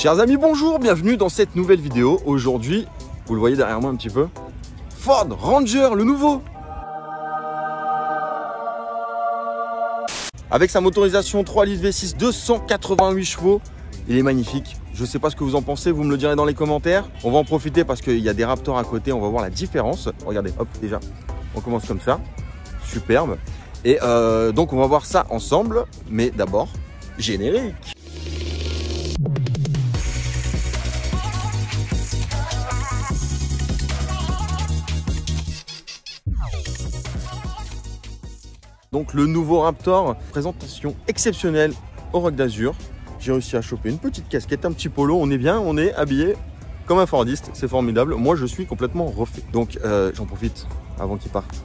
Chers amis, bonjour, bienvenue dans cette nouvelle vidéo. Aujourd'hui, vous le voyez derrière moi un petit peu, Ford Ranger, le nouveau. Avec sa motorisation 3 litres V6, 288 chevaux, il est magnifique. Je ne sais pas ce que vous en pensez, vous me le direz dans les commentaires. On va en profiter parce qu'il y a des Raptors à côté, on va voir la différence. Regardez, hop, déjà, on commence comme ça, superbe. Et donc on va voir ça ensemble, mais d'abord, générique. Donc le nouveau Raptor, présentation exceptionnelle au Roc d'Azur. J'ai réussi à choper une petite casquette, un petit polo, on est bien, on est habillé comme un Fordiste, c'est formidable. Moi je suis complètement refait. Donc j'en profite avant qu'il parte.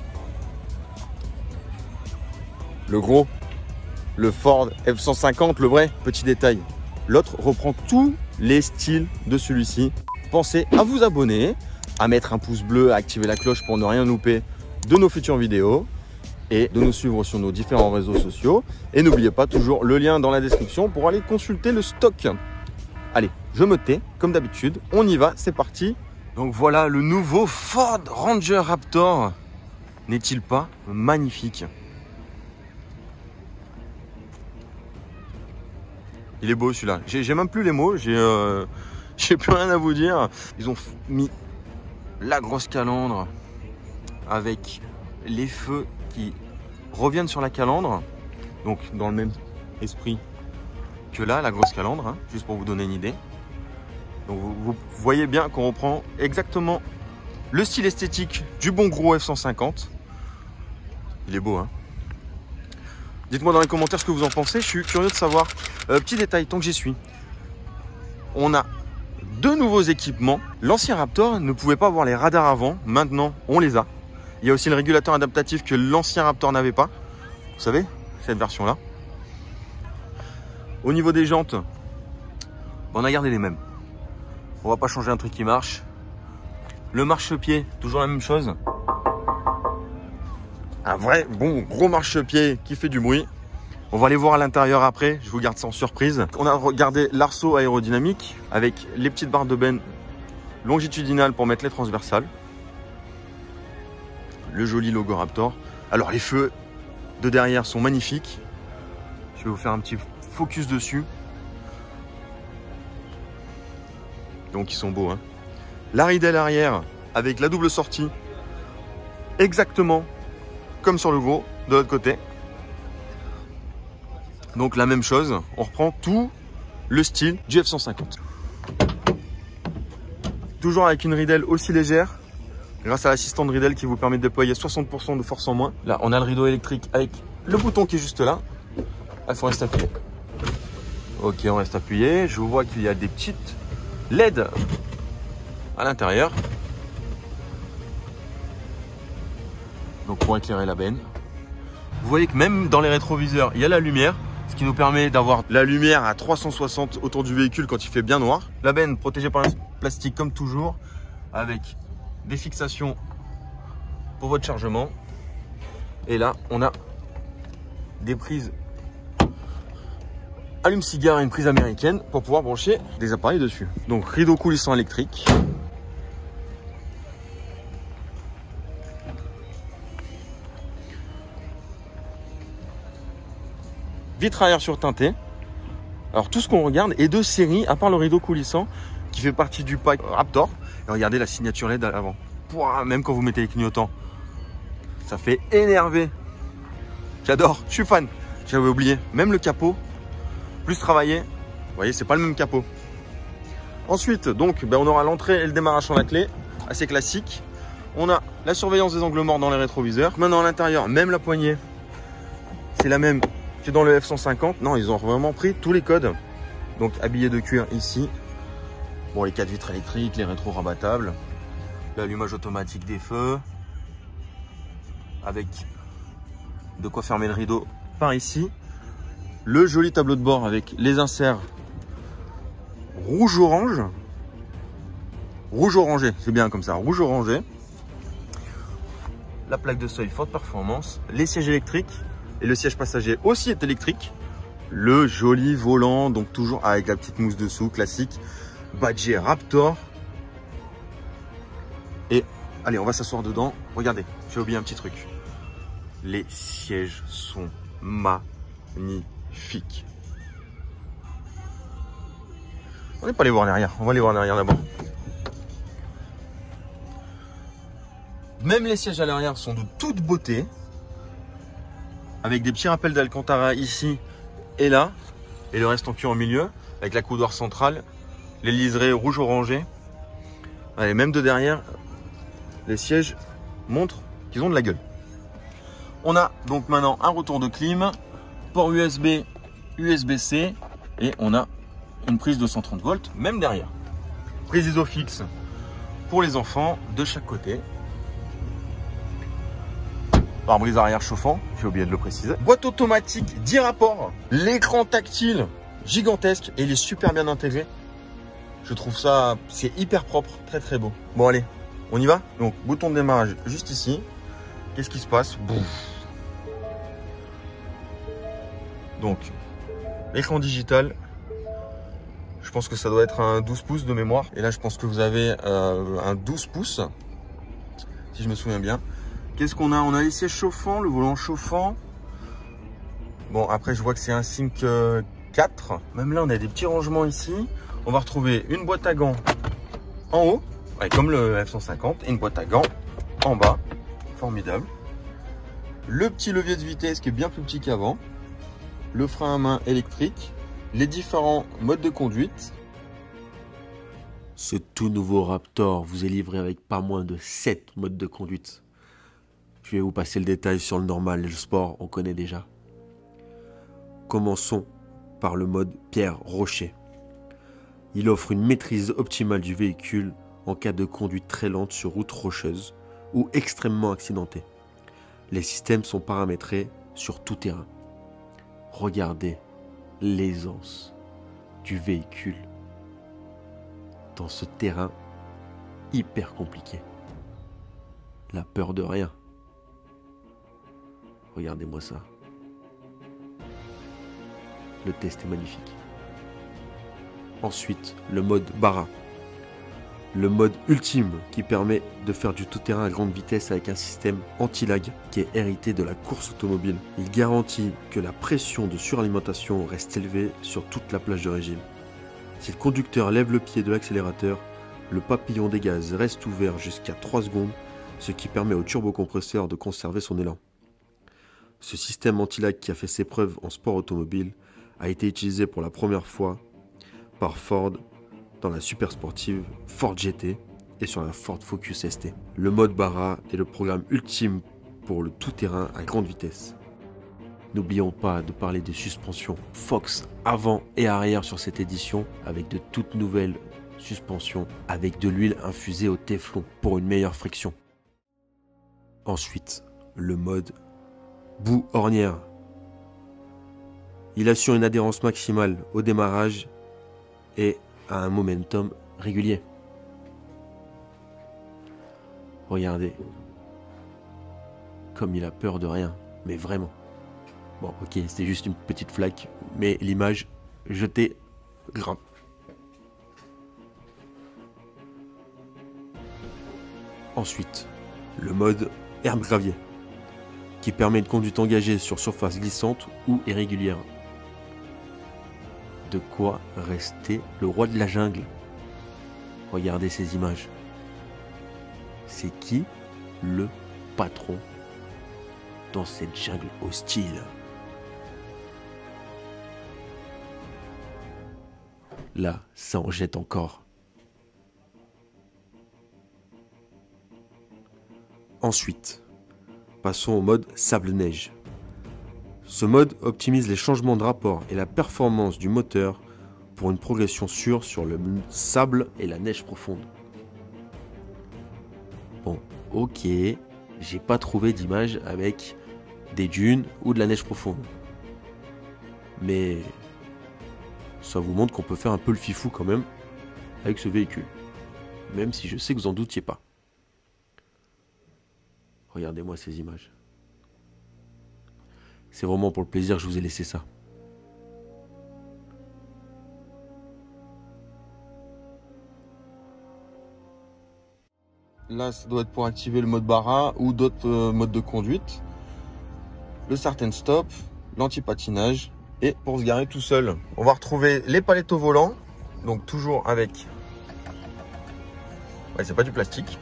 Le gros, le Ford F-150, le vrai. Petit détail, l'autre reprend tous les styles de celui-ci. Pensez à vous abonner, à mettre un pouce bleu, à activer la cloche pour ne rien louper de nos futures vidéos et de nous suivre sur nos différents réseaux sociaux. Et n'oubliez pas toujours le lien dans la description pour aller consulter le stock. Allez, je me tais, comme d'habitude, on y va, c'est parti. Donc voilà le nouveau Ford Ranger Raptor. N'est-il pas magnifique? Il est beau celui-là. J'ai même plus les mots, j'ai plus rien à vous dire. Ils ont mis la grosse calandre avec les feux qui reviennent sur la calandre, donc dans le même esprit que là, la grosse calandre, hein, juste pour vous donner une idée. Donc vous voyez bien qu'on reprend exactement le style esthétique du bon gros F-150. Il est beau, hein. Dites-moi dans les commentaires ce que vous en pensez, je suis curieux de savoir. Petit détail, tant que j'y suis, on a deux nouveaux équipements. L'ancien Raptor ne pouvait pas avoir les radars avant, maintenant on les a. Il y a aussi le régulateur adaptatif que l'ancien Raptor n'avait pas. Vous savez, cette version-là. Au niveau des jantes, on a gardé les mêmes. On va pas changer un truc qui marche. Le marchepied, toujours la même chose. Un vrai bon gros marchepied qui fait du bruit. On va aller voir à l'intérieur après, je vous garde ça en surprise. On a regardé l'arceau aérodynamique avec les petites barres de benne longitudinales pour mettre les transversales. Le joli logo Raptor. Alors les feux de derrière sont magnifiques. Je vais vous faire un petit focus dessus. Donc ils sont beaux, hein. La ridelle arrière avec la double sortie. Exactement comme sur le gros de l'autre côté. Donc la même chose. On reprend tout le style du F-150. Toujours avec une ridelle aussi légère, grâce à l'assistant de ridelle qui vous permet de déployer 60% de force en moins. Là, on a le rideau électrique avec le bouton qui est juste là. Il faut rester appuyé. Ok, on reste appuyé. Je vois qu'il y a des petites LED à l'intérieur. Donc pour éclairer la benne. Vous voyez que même dans les rétroviseurs, il y a la lumière. Ce qui nous permet d'avoir la lumière à 360 autour du véhicule quand il fait bien noir. La benne protégée par un plastique comme toujours, avec des fixations pour votre chargement. Et là, on a des prises allume-cigare et une prise américaine pour pouvoir brancher des appareils dessus. Donc, rideau coulissant électrique. Vitre arrière surteintée. Alors, tout ce qu'on regarde est de série, à part le rideau coulissant qui fait partie du pack Raptor. Et regardez la signature LED à l'avant. Même quand vous mettez les clignotants, ça fait énerver. J'adore, je suis fan. J'avais oublié, même le capot, plus travaillé. Vous voyez, c'est pas le même capot. Ensuite, donc, on aura l'entrée et le démarrage sur la clé, assez classique. On a la surveillance des angles morts dans les rétroviseurs. Maintenant, à l'intérieur, même la poignée, c'est la même que dans le F-150. Non, ils ont vraiment pris tous les codes. Donc, habillé de cuir ici. Bon, les 4 vitres électriques, les rétros rabattables, l'allumage automatique des feux, avec de quoi fermer le rideau par ici. Le joli tableau de bord avec les inserts rouge-orange. Rouge-orangé, c'est bien comme ça, rouge-orangé. La plaque de seuil Ford Performance, les sièges électriques et le siège passager aussi est électrique. le joli volant, donc toujours avec la petite mousse dessous, classique, badgé Raptor. Et allez, on va s'asseoir dedans. Regardez, j'ai oublié un petit truc. Les sièges sont magnifiques. On n'est pas allé voir derrière, on va aller voir derrière d'abord. Même les sièges à l'arrière sont de toute beauté. Avec des petits rappels d'Alcantara ici et là. Et le reste en cuir au milieu. Avec la coudoir centrale. Les liserés rouge orangé. Allez, même de derrière, les sièges montrent qu'ils ont de la gueule. On a donc maintenant un retour de clim. Port USB, USB-C. Et on a une prise de 130 volts, même derrière. Prise ISOFIX pour les enfants de chaque côté. Pare-brise arrière chauffant, j'ai oublié de le préciser. Boîte automatique 10 rapports. L'écran tactile gigantesque et il est super bien intégré. Je trouve ça, c'est hyper propre, très très beau. Bon allez, on y va. Donc bouton de démarrage juste ici. Qu'est-ce qui se passe? Bouf. Donc écran digital. Je pense que ça doit être un 12 pouces de mémoire. Et là je pense que vous avez un 12 pouces. Si je me souviens bien. Qu'est-ce qu'on a? On a les sièges chauffants, le volant chauffant. Bon, après, je vois que c'est un Sync 4. Même là, on a des petits rangements ici. On va retrouver une boîte à gants en haut, ouais, comme le F-150, et une boîte à gants en bas. Formidable. Le petit levier de vitesse qui est bien plus petit qu'avant. Le frein à main électrique. Les différents modes de conduite. Ce tout nouveau Raptor vous est livré avec pas moins de 7 modes de conduite. Je vais vous passer le détail sur le normal et le sport, on connaît déjà. Commençons par le mode pierre-rocher. Il offre une maîtrise optimale du véhicule en cas de conduite très lente sur route rocheuse ou extrêmement accidentée. Les systèmes sont paramétrés sur tout terrain. Regardez l'aisance du véhicule dans ce terrain hyper compliqué. La peur de rien. Regardez-moi ça. Le test est magnifique. Ensuite, le mode Bara. Le mode ultime qui permet de faire du tout-terrain à grande vitesse avec un système anti-lag qui est hérité de la course automobile. Il garantit que la pression de suralimentation reste élevée sur toute la plage de régime. Si le conducteur lève le pied de l'accélérateur, le papillon des gaz reste ouvert jusqu'à 3 secondes, ce qui permet au turbocompresseur de conserver son élan. Ce système anti-lag qui a fait ses preuves en sport automobile a été utilisé pour la première fois par Ford dans la super sportive Ford GT et sur la Ford Focus ST. Le mode Bara est le programme ultime pour le tout-terrain à grande vitesse. N'oublions pas de parler des suspensions Fox avant et arrière sur cette édition avec de toutes nouvelles suspensions avec de l'huile infusée au téflon pour une meilleure friction. Ensuite, le mode boue ornière. Il assure une adhérence maximale au démarrage et à un momentum régulier. Regardez, comme il a peur de rien, mais vraiment. Bon, ok, c'était juste une petite flaque, mais l'image jetée grave. Ensuite, le mode herbe gravier, qui permet une conduite engagée sur surface glissante ou irrégulière. De quoi rester le roi de la jungle. Regardez ces images. C'est qui le patron dans cette jungle hostile? Là, ça en jette encore. Ensuite, passons au mode sable-neige. Ce mode optimise les changements de rapport et la performance du moteur pour une progression sûre sur le sable et la neige profonde. Bon, ok, j'ai pas trouvé d'image avec des dunes ou de la neige profonde. Mais ça vous montre qu'on peut faire un peu le fifou quand même avec ce véhicule. Même si je sais que vous en doutiez pas. Regardez-moi ces images. C'est vraiment pour le plaisir que je vous ai laissé ça. Là, ça doit être pour activer le mode Barra ou d'autres modes de conduite. Le start and stop, l'anti-patinage et pour se garer tout seul. On va retrouver les palettes au volant. Donc toujours avec... Ouais, c'est pas du plastique.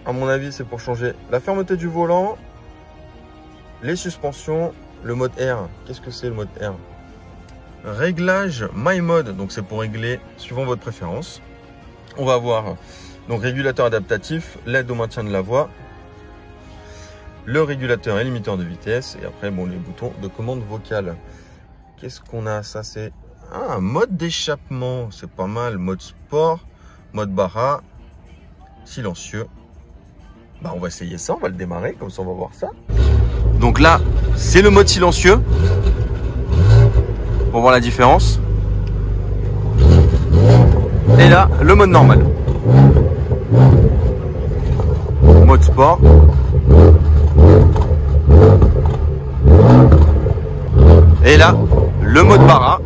À mon avis, c'est pour changer la fermeté du volant, les suspensions, le mode R. Qu'est-ce que c'est le mode R? Réglage My Mode. Donc c'est pour régler suivant votre préférence. On va avoir donc régulateur adaptatif, l'aide au maintien de la voie, le régulateur et limiteur de vitesse et après bon les boutons de commande vocale. Qu'est-ce qu'on a? Ça c'est un mode d'échappement, c'est pas mal. Mode sport, mode Barra, silencieux. Bah on va essayer ça, on va le démarrer comme ça on va voir ça. Donc là c'est le mode silencieux pour voir la différence. Et là le mode normal. Mode sport. Et là, le mode Barra.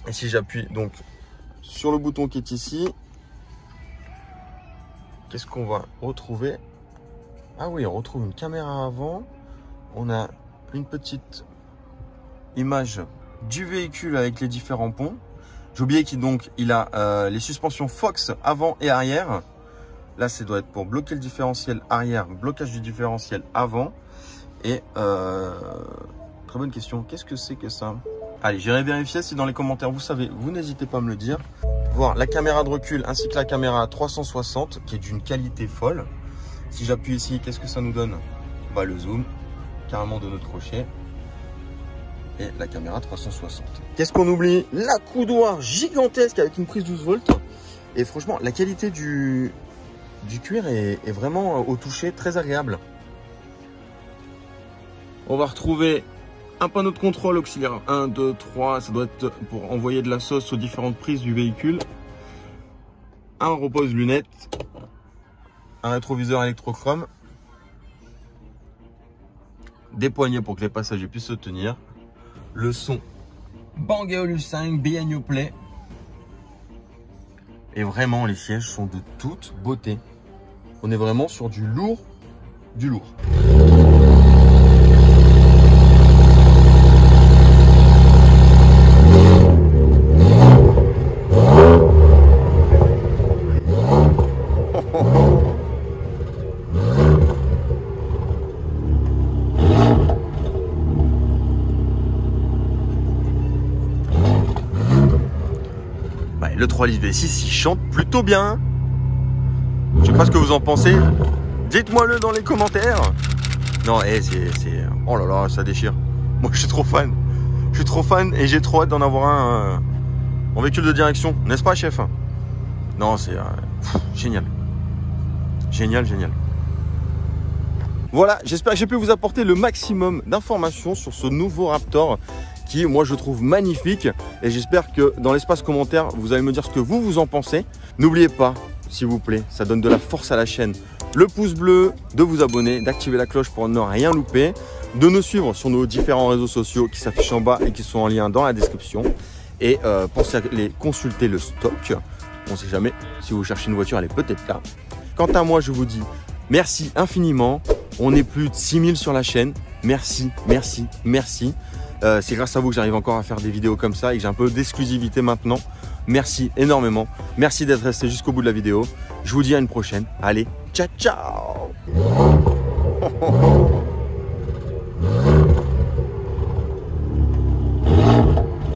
Et si j'appuie donc sur le bouton qui est ici, qu'est-ce qu'on va retrouver? Ah oui, on retrouve une caméra avant. On a une petite image du véhicule avec les différents ponts. J'ai oublié qu'il a les suspensions Fox avant et arrière. Là, ça doit être pour bloquer le différentiel arrière, blocage du différentiel avant. Et très bonne question, qu'est-ce que c'est que ça? Allez, j'irai vérifier si dans les commentaires vous savez, vous n'hésitez pas à me le dire. Voir la caméra de recul ainsi que la caméra 360 qui est d'une qualité folle. Si j'appuie ici, qu'est-ce que ça nous donne? Bah, le zoom carrément de notre crochet. Et la caméra 360. Qu'est-ce qu'on oublie? La coudoir gigantesque avec une prise 12 volts. Et franchement, la qualité du cuir est vraiment au toucher très agréable. On va retrouver un panneau de contrôle auxiliaire 1, 2, 3. Ça doit être pour envoyer de la sauce aux différentes prises du véhicule. Un repose-lunettes. Un rétroviseur électrochrome. Des poignées pour que les passagers puissent se tenir. Le son Bang & Olufsen BNU Play. Et vraiment, les sièges sont de toute beauté. On est vraiment sur du lourd, du lourd. Le 3 litres V6 il chante plutôt bien. Je sais pas ce que vous en pensez. Dites-moi le dans les commentaires. Non, c'est... Oh là là, ça déchire. Moi je suis trop fan. Je suis trop fan et j'ai trop hâte d'en avoir un en véhicule de direction. N'est-ce pas, chef? Non, c'est génial. Génial, génial. Voilà, j'espère que j'ai pu vous apporter le maximum d'informations sur ce nouveau Raptor qui, moi, je trouve magnifique. Et j'espère que dans l'espace commentaire, vous allez me dire ce que vous en pensez. N'oubliez pas, s'il vous plaît, ça donne de la force à la chaîne. Le pouce bleu, de vous abonner, d'activer la cloche pour ne rien louper, de nous suivre sur nos différents réseaux sociaux qui s'affichent en bas et qui sont en lien dans la description. Et pensez à les consulter le stock. On ne sait jamais, si vous cherchez une voiture, elle est peut-être là. Quant à moi, je vous dis merci infiniment. On est plus de 6000 sur la chaîne. Merci, merci, merci. C'est grâce à vous que j'arrive encore à faire des vidéos comme ça et que j'ai un peu d'exclusivité maintenant. Merci énormément. Merci d'être resté jusqu'au bout de la vidéo. Je vous dis à une prochaine. Allez, ciao, ciao.